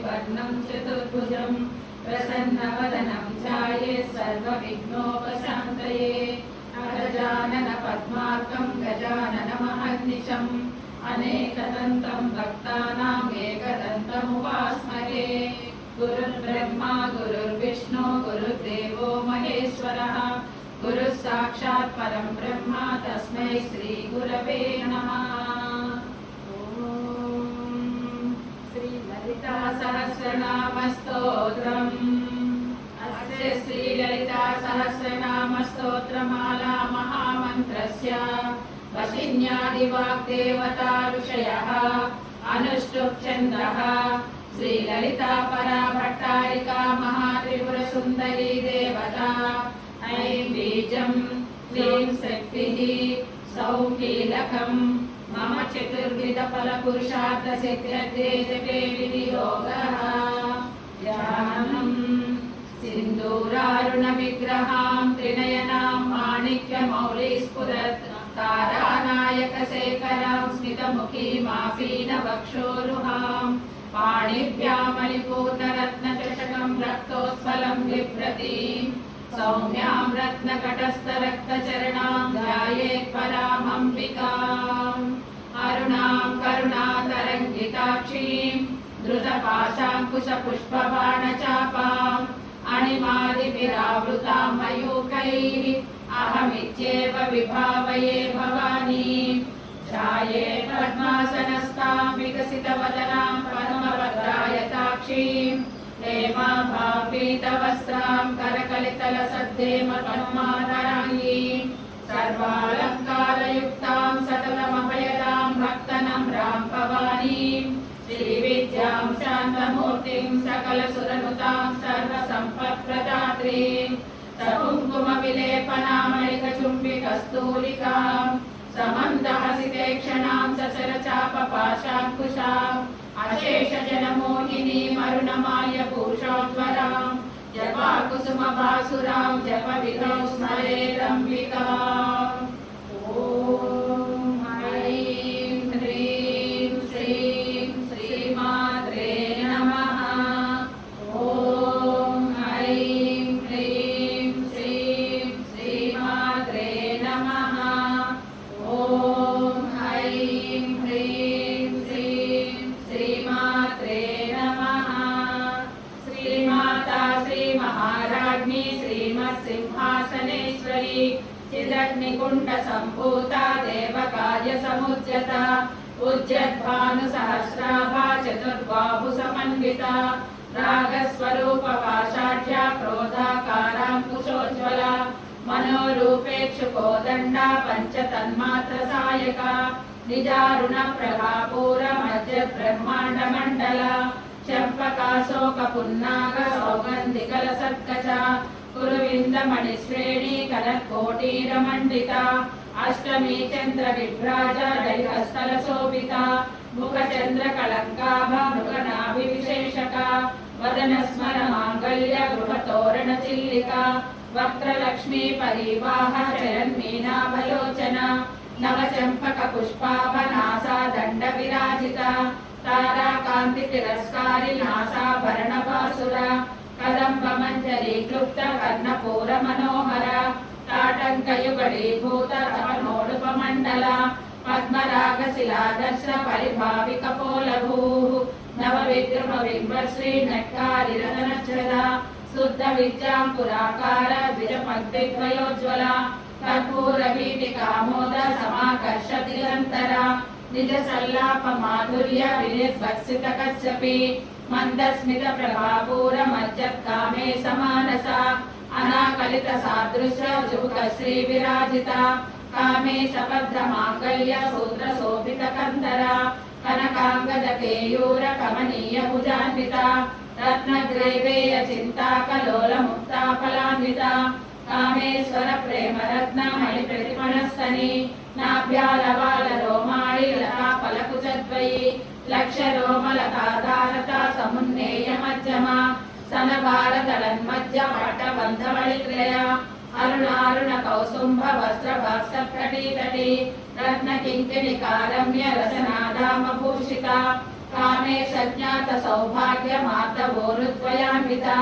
वर्णं चतुर्भुजं प्रसन्नवदनं ध्यायेत् सर्वविघ्नोपशान्तये अगजानन पद्मार्कं गजाननमहर्निशम् अनेकदन्तं भक्तानाम् एकदन्तमुपास्महे गुरुर्ब्रह्मा गुरुर्विष्णु गुरुर्देवो महेश्वरः गुरुः साक्षात् परं ब्रह्म तस्मै श्री गुरवे नमः। श्री ललिता सहस्रनाम स्तोत्रम् अस्य श्री ललिता सहस्रनाम स्तोत्रमाला महामन्त्रस्य वशिन्यादिवाग्देवता ऋषयः अनुष्टुप् श्री ललिता परा भट्टारिका महात्रिपुरसुन्दरी देवता ऐं बीजं क्लीं शक्तिः सौं कीलकं मम चतुर्विधफलपुरुषार्थसिद्ध्यर्थे जपे विनियोगः ध्यानं सिन्दूरारुणविग्रहां त्रिनयनां माणिक्यमौलिस्फुरत् तारानायकशेखरां स्मितमुखीमासीनवक्षोरुहां पाणिभ्यामलिपूर्णरत्नचषकं रक्तोत्पलं बिभ्रतीं सौम्यां रत्नकटस्थरक्तचरणां ध्यायेत् परामम्बिकाम् अरुणां करुणातरङ्गिताक्षीं धृतपाशाङ्कुशपुष्पबाणचापाम् अणिमादिभिरावृतां मयूखैः अहमित्येव विभावये भवानीं ध्यायेत् पद्मासनस्तां विकसितवदनां पद्मभद्रायताक्षीं हेमाभापीतवस्त्रां करकलितलसद्धेमपद्माधराङ्गीं सर्वालङ्कारयुक्तां सततमभयदां भक्तनम्रां भवानीं श्रीविद्यां शान्तमूर्तिं सकलसुरनुतां सर्वसम्पत्प्रदात्रीं सकुङ्कुमविलेपनामलिकचुम्बिकस्तूलिकां समन्दहसितेक्षणां सचरचापपाशाङ्कुशाम् अशेषजनमोहिनीं अरुणमाल्यभूषोज्ज्वलां जपाकुसुमभासुरां जपविधौ स्मरेदम्बिकाम् ॐ ऐं ह्रीं श्रीं श्रीमात्रे नमः। ॐ ऐं ह्रीं श्रीं श्रीमात्रे नमः। ॐ ऐं ह्रीं श्रीं श्रीमात्रे नमः। श्रीमाता श्रीमहाराज्ञी श्रीमत्सिंहासनेश्वरी चिदग्निकुण्डसम्भूता देवकार्यसमुद्यता उज्जद्भानुसहस्राभा चतुर्बाहुसमन्विता रागस्वरूपपाषाढ्या क्रोधाकाराङ्कुशोज्ज्वला मनोरूपेक्षुकोदण्डा पञ्चतन्मात्रसायका निजारुणप्रभापूरमज्जद्ब्रह्माण्डमण्डला चम्पकाशोकपुन्नाग सौगन्धिकलसत्कचा कुरुविन्दमणिश्रेणी कनत्कोटीरमण्डिता अष्टमी चन्द्रविभ्राजा डैहस्तलशोभिता मुखचन्द्रकलङ्काभा मृगनाभिविशेषका वदनस्मरमाङ्गल्य गृहतोरणचिल्लिका वक्त्रलक्ष्मी परिवाह चरन्मीनाभलोचना नवचम्पकपुष्पाभनासा दण्डविराजिता ताराकान्तितिरस्कारि नासाभरणभासुरा कदम्बमञ्जरी क्लुप्त कर्णपूरमनोहरा ताटङ्कयुगलीभूत तपनोडुपमण्डला पद्मरागशिलादर्श परिभाविकपोलभूः नवविद्रुमबिम्बश्री नट्कारिरतनच्छदा शुद्धविद्यां पुराकार द्विजपङ्क्तिद्वयोज्ज्वला कर्पूरवीटिकामोद समाकर्ष दिगन्तरा निजसल्लापमाधुर्य विनिर्भत्सितकश्यपि मन्दस्मितप्रभापूरमज्जत्कामे समानसा अनाकलितसादृश्य जुहुकश्रीविराजिता कामे सपद्धमाङ्गल्य सूत्रशोभितकन्दरा कनकाङ्गदकेयूरकमनीयभुजान्विता रत्नग्रैवेयचिन्ताकलोलमुक्ताफलान्विता कामेश्वर प्रेमरत्नमणिप्रतिमणस्तनी नाभ्यालवालरोमाणि लताफलकुचद्वयी लक्षरोमलताधारता समुन्नेयमज्जमा सनभारतलन्मज्जपटबन्धवळित्रया अरुणारुणकौसुम्भवस्त्रभास्कटि रत्नकिङ्किणिकारम्य रसनादामभूषिता कामे सज्ञात सौभाग्यमार्दवोरुद्वयान्विता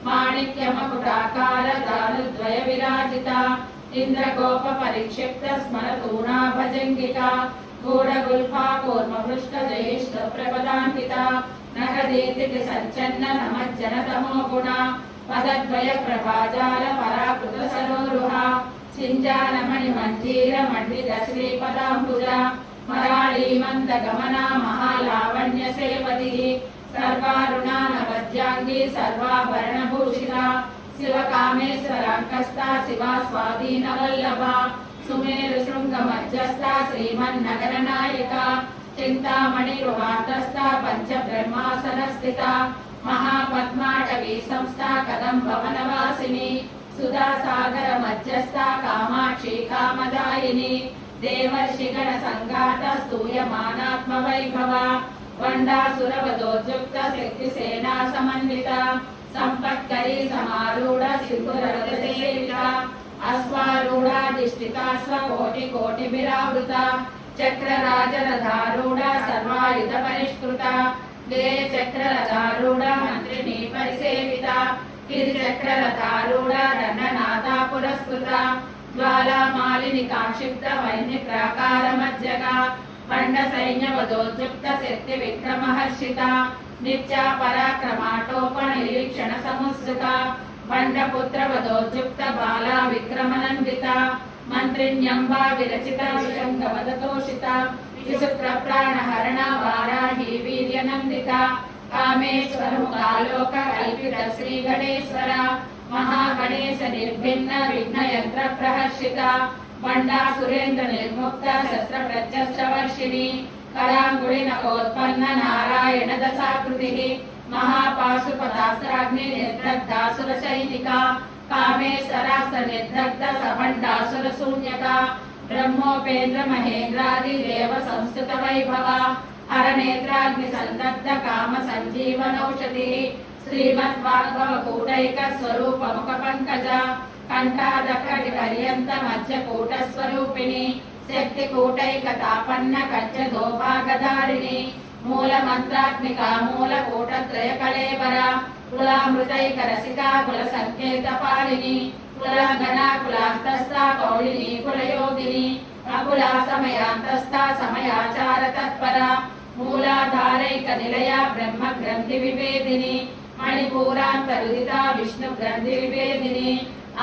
माणिक्यमकुटाकार दारुद्वय विराजिता इंद्रगोप परिक्षिप्त स्मरतूणा भजंगिका गूढगुल्फा कूर्मपृष्ठ जयिष्ठ प्रपदान्विता नखदीति संचन्न समज्जन तमो गुणा पदद्वय प्रभाजाल पराकृत सरोरुहा सिंजानमणि मंजीर मंडित श्रीपदाम्बुजा मराळी मंद गमना महालावण्य सेवती सर्वारुणा नवद्यांगी सर्वाभरण भूषिता शिवकामेश्वराङ्कस्ता शिवा स्वाधीन वल्लभा सुमेरु शृंग मध्यस्था श्रीमन्नगर नायिका चिंतामणि रुहातस्था पंच ब्रह्मासन स्थिता महापद्माटवी संस्था कदम्ब वनवासिनी सुधा सागर मध्यस्था कामाक्षी कामदायिनी देवर्षिगण संघात स्तूयमानात्म वैभवा वंडासुरवधोद्युक्त शक्ति सेना समन्विता संपत्करी समारूढ़ सिंधुरसेविता अश्वारूढ़ाधिष्ठिताश्व कोटि कोटि विरावृता चक्रराजरथारूढ़ सर्वायुध परिष्कृता गेय चक्ररथारूढ़ मंत्रिणी परिसेविता गिरिचक्ररथारूढ़ दंडनाथा पुरस्कृता ज्वालामालिनी काक्षिप्त वैन्य प्राकार मज्जगा पंड सैन्य वधोद्युक्त शक्ति विक्रम हर्षिता नित्या पराक्रमाटोपण निरीक्षण समुत्सुका बंडपुत्र वधोद्युक्त बाला विक्रमनंदिता मंत्रिण्यंबा विरचिता विशंगवदतोषिता विशुक्र प्राणहरण वाराही वीर्यनंदिता कामेश्वर मुखालोक कल्पित श्री गणेश्वर महागणेश निर्भिन्न विघ्न यंत्र प्रहर्षिता बंडा सुरेंद्र निर्मुक्त शस्त्र प्रत्यस्त्र वर्षिणी करांगुळि नकोत्पन्न नारायण दशाकृतिः महापाशुपदास्त्राग्नि निर्दग्धासुर सैनिका कामेश्वरास्त्र निर्दग्ध सबंडासुर शून्यका ब्रह्मोपेन्द्र महेन्द्रादि देव संस्कृत वैभवा हरनेत्राग्नि संदग्ध काम संजीवनौषधिः श्रीमद्भागवत कूटैक स्वरूप मुख पंकजा कंठादकटि पर्यंत मध्य कूट स्वरूपिणी शक्ति कूटैकतापन्न कच्च दोभागधारिणी मूल मंत्रात्मिका मूल कूटत्रय कलेबर कुलामृतैक रसिका कुल संकेत पालिनी कुलांगना कुलांतस्था कौलिनी कुलयोगिनी अकुला समयांतस्था समयाचार तत्परा मूलाधारैक निलया ब्रह्म ग्रंथि विभेदिनी मणिपूरांतरुदिता विष्णु ग्रंथि विभेदिनी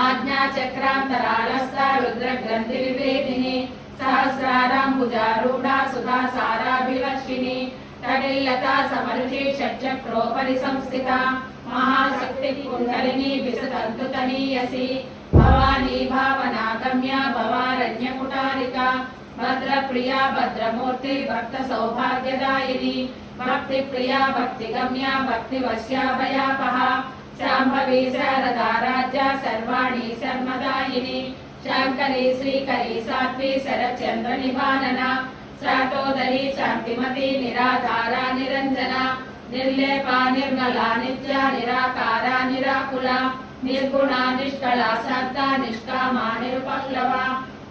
आज्ञा चक्रांतरालस्था रुद्र ग्रंथि विभेदिनी सहस्रारांबुजारूढ़ा सुधा साराभिवर्षिणी तडिल्लता समरुचि षट्चक्रोपरि संस्थिता महाशक्ति कुंडलिनी विसतंतुतनीयसी भवानी भावनागम्या भवारण्य कुटारिका भद्रप्रिया भद्रमूर्ति भक्त सौभाग्यदायिनी भक्ति प्रिया भक्तिगम्या भक्तिवश्या भयापहा शांभवी शारदाराज्या सर्वाणी शर्मदायिनी शांकरी श्रीकरी साध्वी शरचंद्र निवानना शातोदरी शांतिमती निराधारा निरंजना निर्लेपा निर्मला नित्या निराकारा निराकुला निर्गुणा निष्कला शांता निष्कामा निरुपक्लवा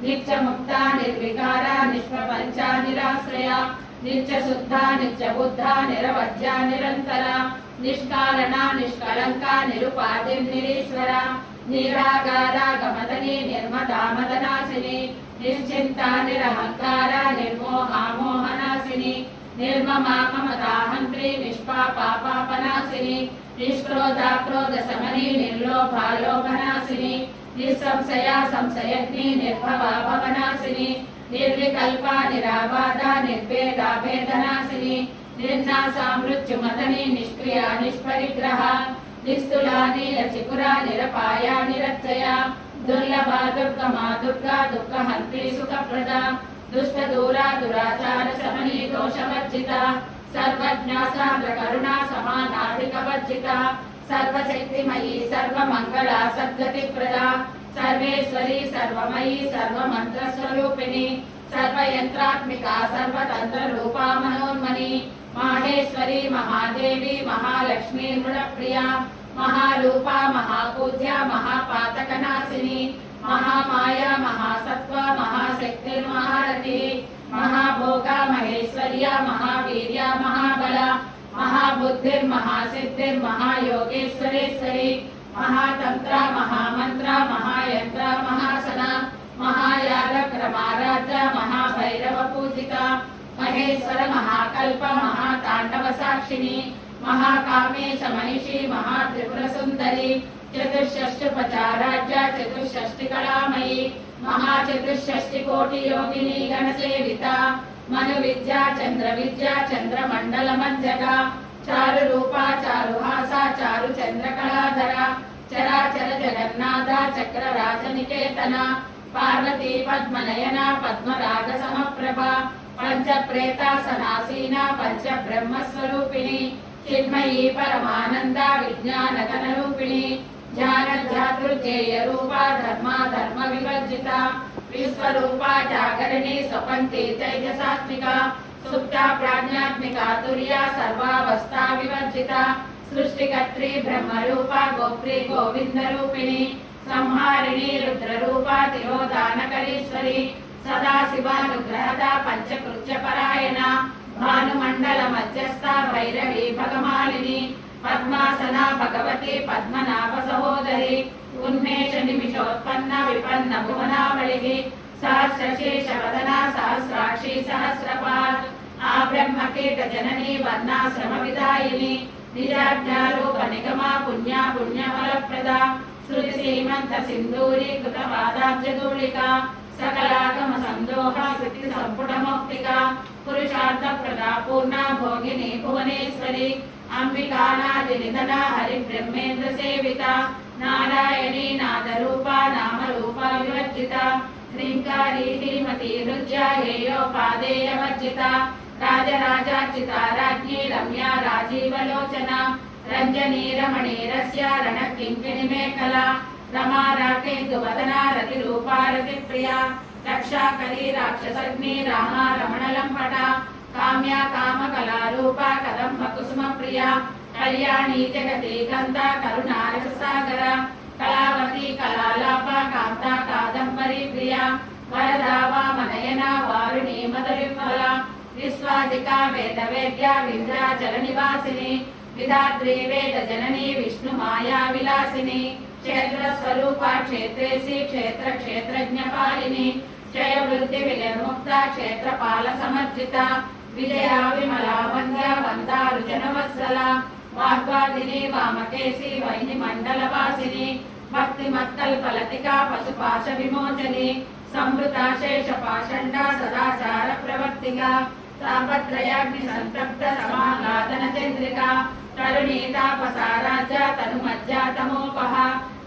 नित्य मुक्ता निर्विकारा निष्प्रपंचा निराश्रया नित्य शुद्धा नित्य बुद्धा निरवध्या निरंतरा निष्कारणा निष्कलंका निरुपाधि निरीश्वरा निरागारा गमदनी निर्मदा मदनासिनी निश्चिंता निरहंकारा निर्मोहा मोहनासिनी निर्ममा ममताहंत्री निष्पापा पापनासिनी निष्क्रोधा क्रोध समनी निर्लोभा लोभनासिनी निसंशया संशयग्नि निर्भवा भवनासिनी निर्विकल्पा निराबाधा निर्भेदा भेदनासिनी निर्नाशा मृत्युमदनी निष्क्रिया निष्परिग्रहा निस्तुला नीलचिकुरा निरपाया निरच्चया दुर्लभा दुर्गमा दुर्गा दुःखहन्त्री सुखप्रदा दुष्ट दूरा दुराचार शमनी दोषवर्जिता सर्वज्ञा सान्द्र करुणा समानाधिकवर्जिता सर्वशक्तिमयी सर्वमंगला सद्गतिप्रदा सर्वेश्वरी सर्वमयी सर्वमन्त्रस्वरूपिणी सर्वयंत्रात्मिका सर्वतंत्र रूपा मनोन्मनी माहेश्वरी महादेवी महालक्ष्मी मृडप्रिया महारूपा महापूज्या महापातकनाशिनी महामाया महासत्वा महाशक्तिर्महारथी महाभोगा महेश्वर्या महावीर्या महाबला महाबुद्धिर्महासिद्धिर्महायोगेश्वरेश्वरी महातंत्र महामंत्र महायंत्र महासना महायागक्रमाराध्य महाभैरव पूजिता महेश्वर महाकल्प महातांडव साक्षिणी महाकामेश महिषी महात्रिपुर सुंदरी चतुष्षष्टुपचाराध्या चतुष्षष्टिकलामयी महाचतुष्षष्टिकोटि योगिनी गणसेविता मनु विद्या चंद्रमंडल मज्जगा चारु रूपा चारुहासा चारु चंद्रकलाधरा चराचर जगन्नाथ चक्रराज निकेतना पार्वती पद्मनयना पद्मराग समप्रभा पंच प्रेतासनासीना पंच ब्रह्मस्वरूपिणी चिन्मयी परमानंदा विज्ञान घन रूपिणी ज्ञान ध्यातृजेय रूपा धर्म विवर्जिता विश्वरूपा जागरणी स्वपंती तेजसात्मिका सुप्ता प्राज्ञात्मिका तुर्या सर्वावस्था विवर्जिता सृष्टिकर्त्री ब्रह्मरूपा गोप्री गोविंद रूपिणी संहारिणी रुद्ररूपा तिरोधानकरीश्वरी सदा शिवानुग्रहदा पंचकृत्य परायणा भानुमंडल मध्यस्था भैरवी भगमालिनी पद्मासना भगवती पद्मनाभ सहोदरी उन्मेष निमिषोत्पन्न विपन्न भुवनावळिः सहस्रशीर्ष वदना सहस्राक्षी सहस्रपाद आब्रह्मकीट जननी वर्णाश्रम विदायिनी निजाज्ञारूप निगमा पुण्या पुण्यफलप्रदा श्रुति सीमंत सिंदूरी कृत पादाब्जधूलिका सकलागम संदोह श्रुति संपुट मौक्तिका पुरुषार्थ प्रदा पूर्णा भोगिनी भुवनेश्वरी अंबिकानादि निधना हरि ब्रह्मेन्द्र सेविता नारायणी नादरूपा नाम रूपा विवर्जिता ह्रींकारी ह्रीमती रुज्या हेयोपादेय वर्जिता राजराजार्चिता राज्ञी रम्या राजीवलोचना रंजनी रमणीरस्या रणकिंकिणी मेखला रमा राकेन्दुवदना रतिरूपा रतिप्रिया रक्षाकरी राक्षसग्नि रामा रमणलंपटा काम्या कामकलारूपा कदम्ब कुसुमप्रिया कल्याणी जगती गंधा करुणारससागरा कलावती कलालापा कांता कादंबरी प्रिया वरदा वामनयना वारुणी मदविफला विश्वादिका वेदवेद्या विंध्याचल निवासिनी विधात्री वेद जननी विष्णु माया विलासिनी क्षेत्र स्वरूपा क्षेत्रेसी क्षेत्र क्षेत्रज्ञपालिनी क्षय वृद्धि विनिर्मुक्ता क्षेत्रपाल समर्जिता विजया विमला वंद्या वंदारुजन वत्सला वाग्वादिनी वामकेशी वैनि मंडलवासिनी भक्ति मत्कल्पलतिका पशुपाश विमोचनी संवृता शेष पाषंडा सदाचार प्रवर्तिका तापत्रयाग्नि संतप्त समालादन चंद्रिका तरुणी तापसाराज्या तनुमज्जा तमोपः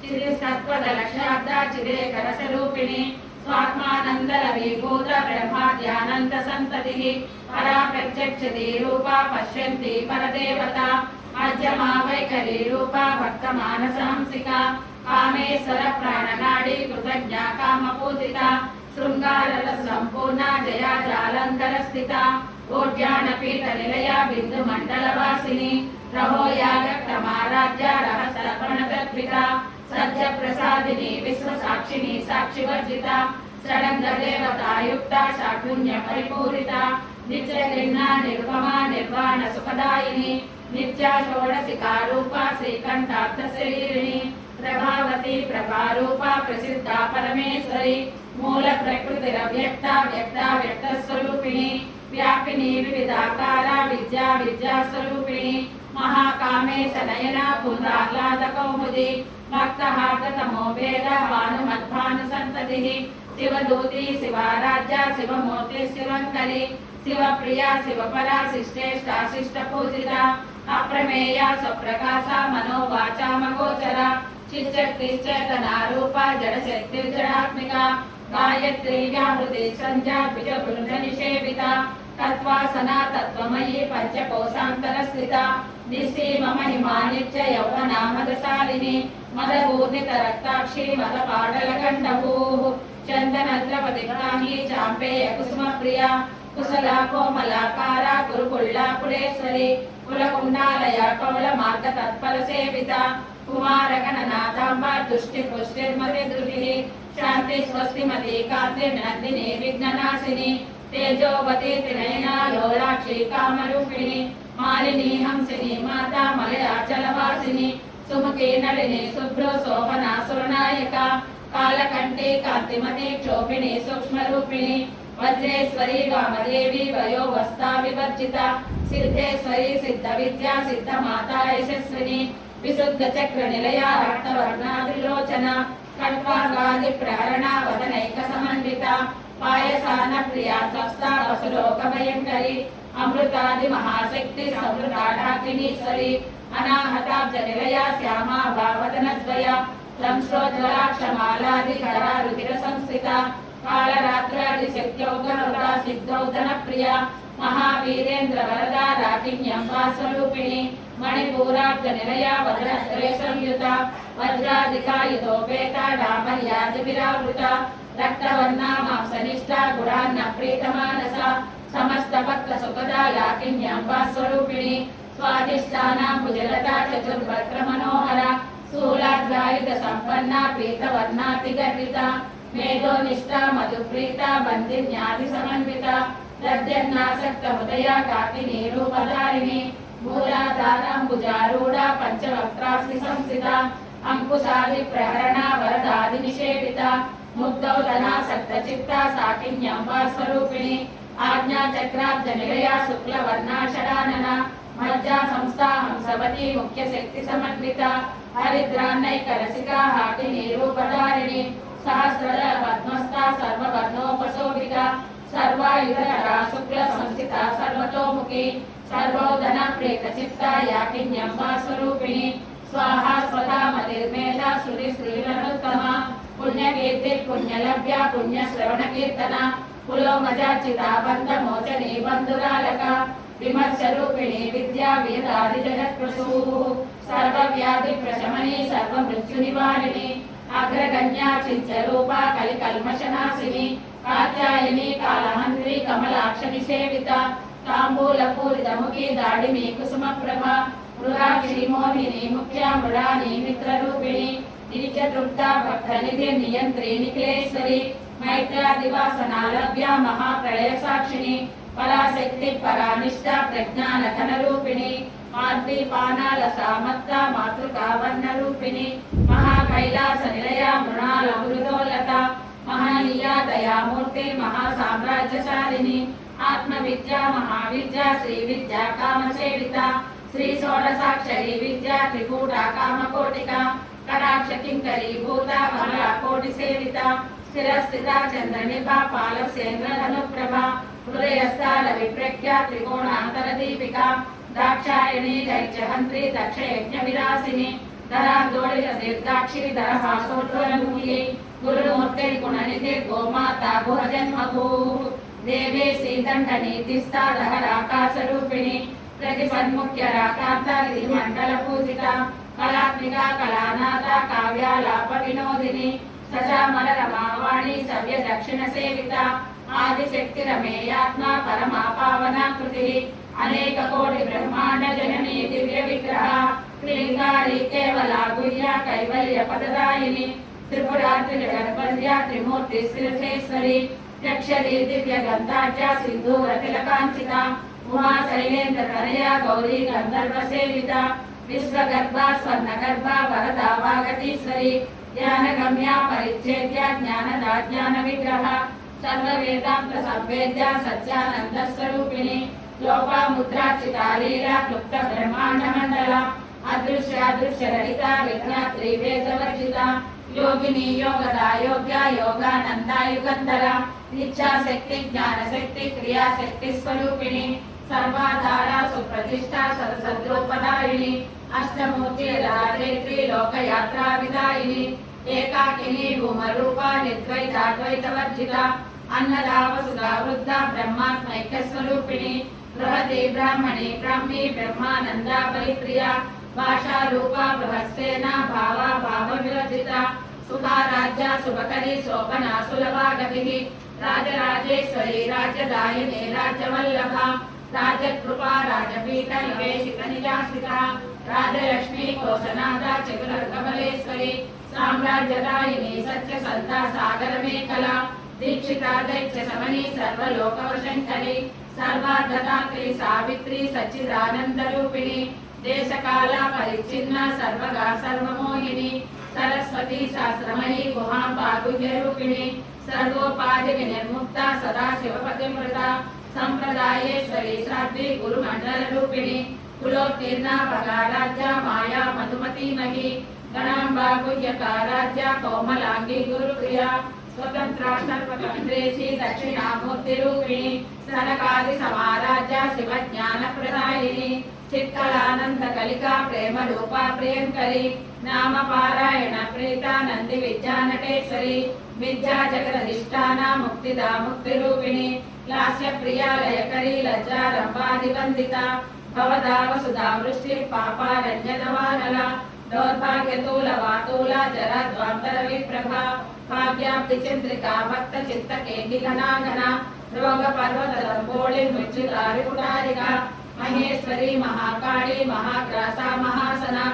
चिरिसत्वदलक्षाब्दा चिरेकर स्वरूपिणी स्वात्मानंदल विभूत ब्रह्माद्यानंद संततिः परा प्रत्यक्षति रूपा पश्यन्ति परदेवता मध्यमा वैखरी रूपा भक्तमानसहंसिका कामेश्वर प्राणनाडी कृतज्ञा कामपूजिता शृंगाररस संपूर्णा जया जालंधर स्थिता ओड्यानपीठ निलया बिंदु मंडलवासिनी रहो याग क्रमाराध्या रहस्यर्पणतत्विता सज्ज प्रसादिनी विश्व साक्षिणी साक्षिवर्जिता षडंग देवतायुक्ता शाकुन्य परिपूरिता नित्य गृह्णा निर्वमा निर्वाण सुखदायिनी नित्या षोडशिका रूपा श्रीकंठार्थ शरीरिणी प्रभावती प्रभारूपा प्रसिद्धा परमेश्वरी मूल प्रकृतिरव्यक्ता व्यक्ता व्यक्त स्वरूपिणी व्यापिनी विविधाकारा विद्या विद्या स्वरूपिणी महाकामेश नयना पुंदाह्लाद कौमुदी भक्तहार्दतमो वेद भानुमद्भानु संततिः शिवदूती शिवाराध्या शिवमूर्ति शिवंकरी शिवप्रिया शिवपरा शिष्टेष्टा शिष्टपूजिता अप्रमेया स्वप्रकाशा मनोवाचा मगोचरा चिच्चक्तिश्चेतना रूपा जडशक्तिर्जडात्मिका गायत्री व्याहृति संध्या बीजगुरुनिषेविता तत्वासना तत्वमयी पंचकोशान्तरस्थिता निःसीम महिमा नित्य यौवना मदशालिनी मदपूर्णित रक्ताक्षी मदपाटलकण्डभूः चन्दनद्रवदिग्धाङ्गी चाम्पेय कुसुमप्रिया कुशला कोमलाकारा गुरुकुल्ला कुलेश्वरी कुलकुण्डालया कौलमार्गतत्परसेविता कुमारगणनाथाम्बा तुष्टिपुष्टिर्मतिद्रुहिः शान्ति स्वस्तिमती कान्तिर्नन्दिनी विघ्ननाशिनी तेजोवती त्रिनयना लोलाक्षी कामरूपिणी मालिनी हंसिनी माता मलयाचलवासिनी सुमुखी नलिनी शुभ्रो शोभना सुरनायका कालकंठी कांतिमती क्षोभिणी सूक्ष्मरूपिणी वज्रेश्वरी वामदेवी वयोवस्था विवर्जिता सिद्धेश्वरी सिद्धविद्या सिद्धमाता यशस्विनी विशुद्ध चक्र निलया रक्तवर्णा त्रिलोचना खड्वागादि प्रहरणा वदनैक समन्विता पायसान प्रिया त्वस्ता वसुलोक भयंकरी अमृतादि महाशक्ति समृताढाकिनीश्वरी अनाहताब्ज निलया श्यामा भावदनद्वया లంశ్రోజ్వలాక్షమాలాదికరా రుధిర సంస్థిత కాళరాత్రాది శక్త్యౌగనుతా సిద్ధౌదన ప్రియ మహావీరేంద్ర వరదా రాకిణ్యంబా స్వరూపిణి మణిపూరాబ్జ నిలయ వజ్రశ్రే సంయుత వజ్రాధికాయుధోపేత డామర్యాది విరావృత రక్తవర్ణా మాంసనిష్ట గుడాన్న ప్రీతమానస సమస్త భక్త సుఖదా లాకిణ్యంబా స్వరూపిణి స్వాధిష్టానాం భుజలతా చతుర్భద్ర మనోహర स्थूलाद्वायुध संपन्ना पीतवर्णाति गर्विता मेधोनिष्ठा मधुप्रीता बन्दिन्यादि समन्विता लज्जन्नासक्त हृदया काकिनी रूपधारिणी मूलाधाराम्बुजारूढा पंचवक्त्रास्ति संस्थिता अंकुशादि प्रहरणा वरदादि निषेविता मुग्धौदनासक्त चित्ता साकिन्यम्बा स्वरूपिणी आज्ञा चक्राब्ज निलया शुक्लवर्णा षडानना मज्जा संस्था हंसवती मुख्य शक्ति समन्विता हरिद्रान्नैक रसिका हाकिनी रूपधारिणी सहस्रदल पद्मस्था सर्ववर्णोपशोभिता सर्वायुधरा शुक्ल संस्थिता सर्वतोमुखी सर्वोदन प्रेतचित्ता याकिन्यम्बा स्वरूपिणी स्वाहा स्वधा मतिर्मेधा श्रुति श्रीरनुत्तमा पुण्यकीर्ति पुण्यलभ्या पुण्यश्रवणकीर्तना पुलोमजाचिता बन्धमोचनी बन्धुरालका विमर्शरूपिणी विद्या वेदादि जगत्प्रसूः सर्वव्याधि प्रशमनी सर्वमृत्युनिवारिणी अग्रगण्या चिंत्यरूपा कलिकल्मषनाशिनी कात्यायनी कालहन्त्री कमलाक्ष निसेविता ताम्बूलपूरितमुखी दाडिमी कुसुमप्रभा मृगाक्षी मोहिनी मुख्या मृडानी मित्ररूपिणी नित्यतृप्ता भक्तनिधि नियन्त्री निखिलेश्वरी मैत्रादिवासनालभ्या महाप्रलय साक्षिणी पराशक्ति परानिष्ठा प्रज्ञान धन रूपिणी माद्वीपानाल सामत्ता मातृका वर्ण रूपिणी महाकैलास निलया मृणाल मृदोलता महनीया दयामूर्ति महासाम्राज्यशालिनी आत्मविद्या महाविद्या श्रीविद्या कामसेविता श्री षोडशाक्षरी विद्या त्रिकूटा कामकोटिका कटाक्ष किंकरी भूता कमला कोटि सेविता स्थिरस्थिता चंद्रनिभा पालसेन्द्र धनुप्रभा हृदयस्थाल विप्रख्या त्रिकोणांतर दीपिका दाक्षायणी दैत्यहंत्री दक्ष यज्ञ विलासिनी धरांदोलित दीर्घाक्षी धरहासोज्ज्वलमुखी गुरुमूर्ति गुणनिधि गोमाता गुहजन्मभूः देवी श्रीदंड नीतिस्था दहराकाशरूपिणी प्रतिपन्मुख्य राकांता गिरिमंडल पूजिता कलात्मिका कलानाथा काव्यालाप विनोदिनी सचामल रमावाणी सव्य दक्षिण सेविता आदिशक्ति रमेयात्मा परमा पावना कृति अनेक कोटि ब्रह्मांड जननी दिव्य विग्रह क्लींगारी केवला गुह्या कैवल्य पददायिनी त्रिपुरा त्रिजगन्वन्द्या त्रिमूर्ति श्रीधेश्वरी यक्षरी दिव्य गंधाच्या सिंधूर तिलकांचिता उमा शैलेन्द्र तनया गौरी गंधर्व सेविता विश्वगर्भा स्वर्णगर्भा वरदा वागतीश्वरी ज्ञानगम्या परिच्छेद्या ज्ञानदा ज्ञान विग्रह सर्व वेदांत संवेद्या सच्चानंद स्वरूपिणी लोपामुद्राचिता लीला क्लुप्त ब्रह्मांड मंडला अदृश्य अदृश्य रहिता विज्ञात्री वेदवर्जिता योगिनी योगदा योग्या योगानंदा युगंधरा इच्छा शक्ति ज्ञान शक्ति क्रिया शक्ति स्वरूपिणी सर्वाधारा सुप्रतिष्ठा सदसद्रूपदायिनी अष्टमूर्ति राजेत्री लोकयात्रा विदायिनी एकाकिनी भूमरूपा निर्द्वैताद्वैतवर्जिता अन्नदा वसुधा वृद्धा ब्रह्मात्मैक्य स्वरूपिणी बृहति ब्राह्मणी ब्राह्मी ब्रह्मानंदा परिप्रिया भाषा रूपा बृहत्सेना भावा भाव विरचिता सुखा राज्या शुभकरी शोभना सुलभा गतिः राजराजेश्वरी राज्यदायिनी राज्यवल्लभा राजकृपा राजपीठ निवेशित निजासिता राजलक्ष्मी कोशनादा चतुरकमलेश्वरी साम्राज्यदायिनी सत्यसन्ता सागर मेखला दीक्षिता दैत्य समनी सर्वलोकवशंकरी सर्वार्धदात्री सावित्री सच्चिदानंद रूपिणी देशकाला परिच्छिन्ना सर्वगा सर्वमोहिनी सरस्वती शास्त्रमयी गुहाम्बा गुह्यरूपिणी सर्वोपाधि विनिर्मुक्ता सदा शिवपतिमृता संप्रदायेश्वरी साध्वी गुरुमंडल रूपिणी कुलोत्तीर्णा भगाराध्या माया मधुमती मही गणाम्बा गुह्यका राज्या कोमलांगी गुरुप्रिया स्वतंत्रा सर्वतंत्रेशी दक्षिणामूर्ति रूपिणी सनकादि समाराध्या शिवज्ञान प्रदायिनी चित्कलानंद कलिका प्रेम रूपा प्रियंकरी नाम पारायण प्रीता नंदी विद्या नटेश्वरी विद्या जगदधिष्ठाना मुक्तिदा मुक्ति रूपिणी लास्य प्रिया लयकरी लज्जा रंभादिवंदिता भवदा वसुधा वृष्टि पापारण्यदवानला दौर्भाग्यतूल वातूल जरा द्वांतर विप्रभा भाग्याब्धि चंद्रिका भक्त चित्त केंगी घना रोग पर्वत लंबोळी मृत्युदारि कुटारिका महेश्वरी महाकाली महाग्रासा महासना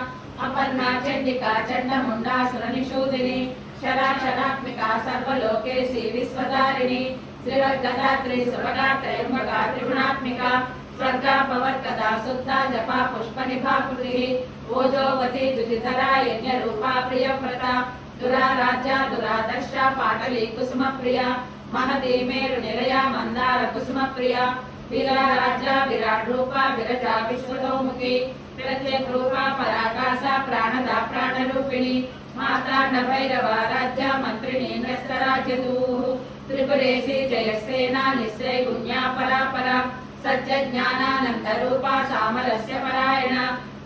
अपर्णा चंडिका चंडमुंडा सुरनिषूदिनी शराक्षरात्मिका सर्वलोकेशी विश्वधारिणी श्रीवर्गदात्री सुभगा त्रयंबका त्रिगुणात्मिका स्वर्गा पवर्कदा शुद्धा जपा पुष्पनिभा कृतिः ओजोवती दुधिधरा यज्ञरूपा प्रियव्रता दुराराज्या दुरादर्शा पाटली कुसुमप्रिया महती मेरुनिलया मंदार कुसुमप्रिया विराराज्या विराट रूपा विरजा विश्वतोमुखी प्रत्येक रूपा पराकाशा प्राणदा प्राणरूपिणी मातांड भैरवा राज्या मंत्रिणी नस्तराज्यदूः त्रिपुरेशी जयसेना निश्चय गुण्या परापरा सत्य ज्ञानानंद रूपा सामरस्य परायण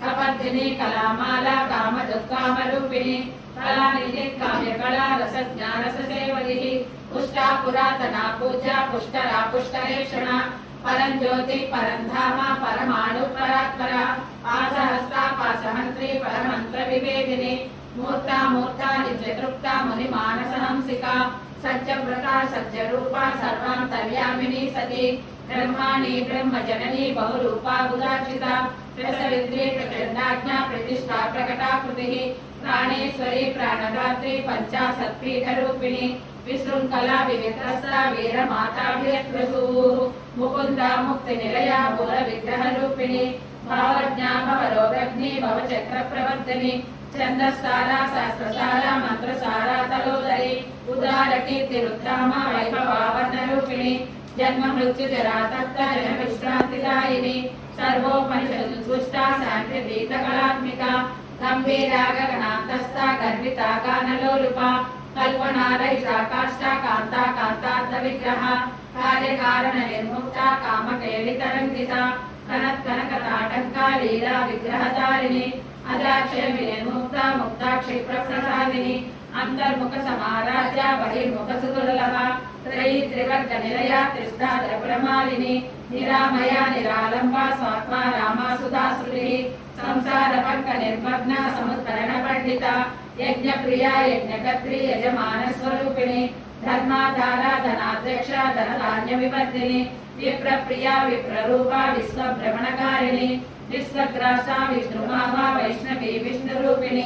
कपर्दिनी कलामाला काम दुःखाम रूपिणी कलानिधि काव्य कला रस ज्ञान सेवरी पुष्टा पुरातना पूजा पुष्टरा पुष्टरेक्षणा परं ज्योति परं धामा परमाणु परात्परा पासहस्ता पासहंत्री परमंत्र विवेदिनी मूर्ता मूर्ता नित्यतृप्ता मुनि मानस हंसिका सत्यव्रता सत्यरूपा सर्वान्तर्यामिनी सती ब्रह्माणी ब्रह्मजननी बहुरूपा उदाचिता प्रसवित्री प्रचंडाज्ञा प्रतिष्ठा प्रकटाकृतिः प्राणेश्वरी प्राणदात्री पंचाशत्पीठरूपिणी विशृंखला विविधस्ता वीरमाताभ्यस्त्रसूः मुकुंदा मुक्तिनिलया मूलविग्रहरूपिणी भावज्ञा भवरोगग्नि भवचक्रप्रवर्धिनी छन्दस्सारा शास्त्रसारा मंत्रसारा तलोदरी उदारकीर्ति रुद्रामा वैभवावर्णरूपिणी जन्म मृत्यु जरा तप्त जन विश्रांतिदायिनी सर्वोपनिषदुद्गुष्टा साङ्ख्यगीतकलात्मिका गंभीरा गगनान्तस्था गर्विता गानलोलुपा कल्पना रहिता काष्ठा कांता कांतार्थ विग्रह कार्यकारण निर्मुक्ता कामकेलितरंगिता कनत् कनकताटंका लीला विग्रहधारिणी अदाक्षय विनिर्मुक्ता मुक्ताक्षि प्रसादिनी अंतर्मुख समाराज्या बहिर्मुख सुदुर्लभा त्रयी त्रिवर्ग निलया त्रिष्ठा द्रप्रमालिनी निरामया निरालंबा स्वात्मा रामा सुधा श्रुतिः संसार पंक निर्मग्न समुत्तरण पंडिता यज्ञ प्रिया यज्ञकर्त्री यजमान स्वरूपिणी धर्माधारा धनाध्यक्षा धनधान्य विवर्धिनी विप्र प्रिया विप्ररूपा विश्वभ्रमणकारिणी विश्वग्रासा विष्णुमामा वैष्णवी विष्णुरूपिणी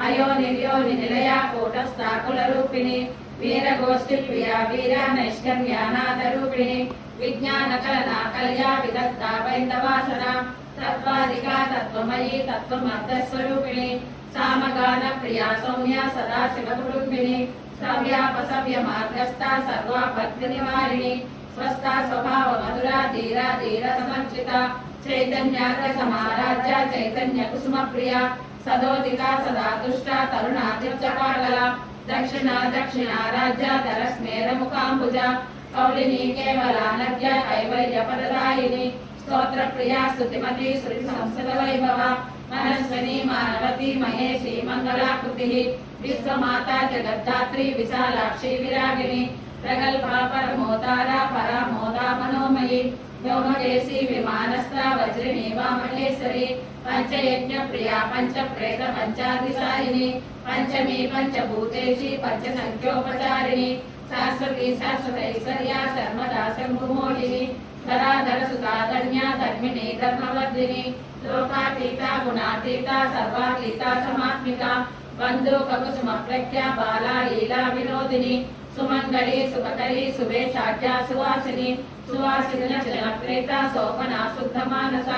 अयोनिर्योनि निलया कूटस्थाकुलरूपिणी वीरगोष्ठी प्रिया वीरा नैष्कर्म्यानादरूपिणी विज्ञानकलना कल्या विदत्ता वैन्दवासना तत्त्वाधिका तत्त्वमयी तत्त्वमर्धस्वरूपिणी सामगान प्रिया सौम्या सदा शिवकुटुम्बिनी सव्यापसव्य मार्गस्था सर्वापत्ति निवारिणी स्वस्था स्वभाव मधुरा धीरा धीर समर्चिता चैतन्यार्थ समाराध्या चैतन्य कुसुम प्रिया सदोदिता सदा तुष्टा तरुणादित्यपागला दक्षिणा दक्षिणा राज्या धरस्मेर मुखाम्बुजा कौलिनी केवलानद्य कैवल्य पददायिनी स्तोत्र प्रिया स्तुतिमती श्रुति संस्कृत वैभवा मनस्विनी मानवती महेशी मंगलाकृतिः विश्वमाता जगद्धात्री विशालाक्षी विरागिणी प्रगल्भा परमोदारा परामोदा मनोमयी व्योमकेशी विमानस्था वज्रिणी वामहेश्वरी पंचयज्ञ प्रिया पंच प्रेत पंचाधिसारिणी पंचमी पंचभूतेशी पंच संख्योपचारिणी शाश्वती शाश्वतैश्वर्या सर्वदा शंभुमोहिनी धराधर सुधाधन्या धर्मिणी धर्मवर्धिनी लोकातीता गुणातीता सर्वातीता समात्मिका बंधु ककुसुम प्रख्या बाला लीला विनोदिनी సుమంగళి సుఖకరి సువేషాఢ్య సువాసిని సువాసిని జనప్రీత శోభన శుద్ధ మానస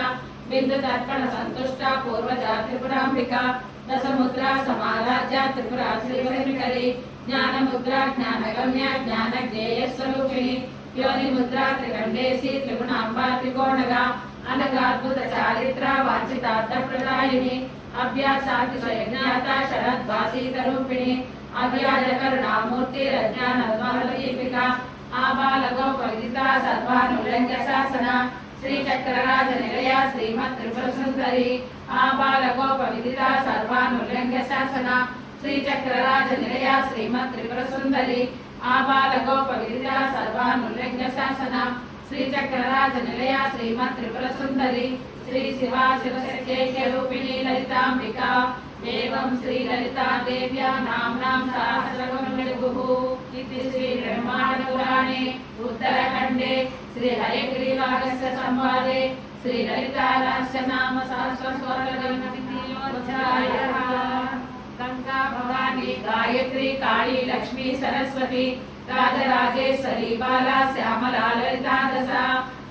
బిందు తర్పణ సంతుష్ట పూర్వజ త్రిపురాంబిక దశముద్రా సమారాజ్య త్రిపురా శ్రీకరి జ్ఞాన ముద్ర జ్ఞానగమ్య జ్ఞాన జ్ఞేయ స్వరూపిణి యోని ముద్ర త్రికండేశి త్రిగుణాంబా త్రికోణగా అనగాద్భుత చారిత్ర వాంఛితార్థ ప్రదాయిని అభ్యాసాతిశయజ్ఞాత శరద్భాసీత రూపిణి అవ్యాజ కరుణామూర్తి రజ్ఞానీపిక ఆబాలగోపవిదిత సర్వానులంఘ శాసన శ్రీచక్రరాజ నిలయ శ్రీమత్ త్రిపుర సుందరి ఆబాలగోపవిదిత సర్వానులంఘ శాసన శ్రీచక్రరాజ నిలయ శ్రీమత్ త్రిపుర సుందరి ఆబాలగోపవిదిత సర్వానులంఘ శాసన శ్రీచక్రరాజ నిలయ శ్రీమత్ త్రిపుర సుందరి శ్రీ శివా శివశక్తైక్య రూపిణి లలితాంబిక ఏవం శ్రీ లలితా దేవ్యా నామ్నాం సహస్రకం విభుః ఇతి శ్రీ బ్రహ్మాండ పురాణే ఉత్తరఖండే శ్రీ హయగ్రీవాగస్య సంవాదే శ్రీ లలితా రహస్య నామ సహస్రస్వరగణపతియోధ్యాయః గంగా భవాని గాయత్రి కాళీ లక్ష్మీ సరస్వతి రాజరాజేశ్వరి బాలా శ్యామలా లలితా దశ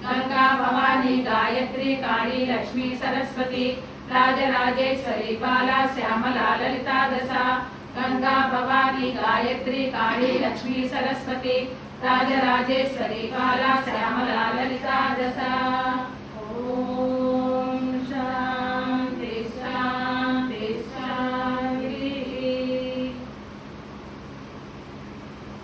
గంగా భవాని గాయత్రి కాళీ లక్ష్మీ సరస్వతి రాజరాజేశ్వరి బాలా శ్యామలా లలితా దశ గంగా భవాని గాయత్రి కాళీ లక్ష్మీ సరస్వతి రాజరాజేశ్వరి బాలా శ్యామలా లలితా దశ. ఓం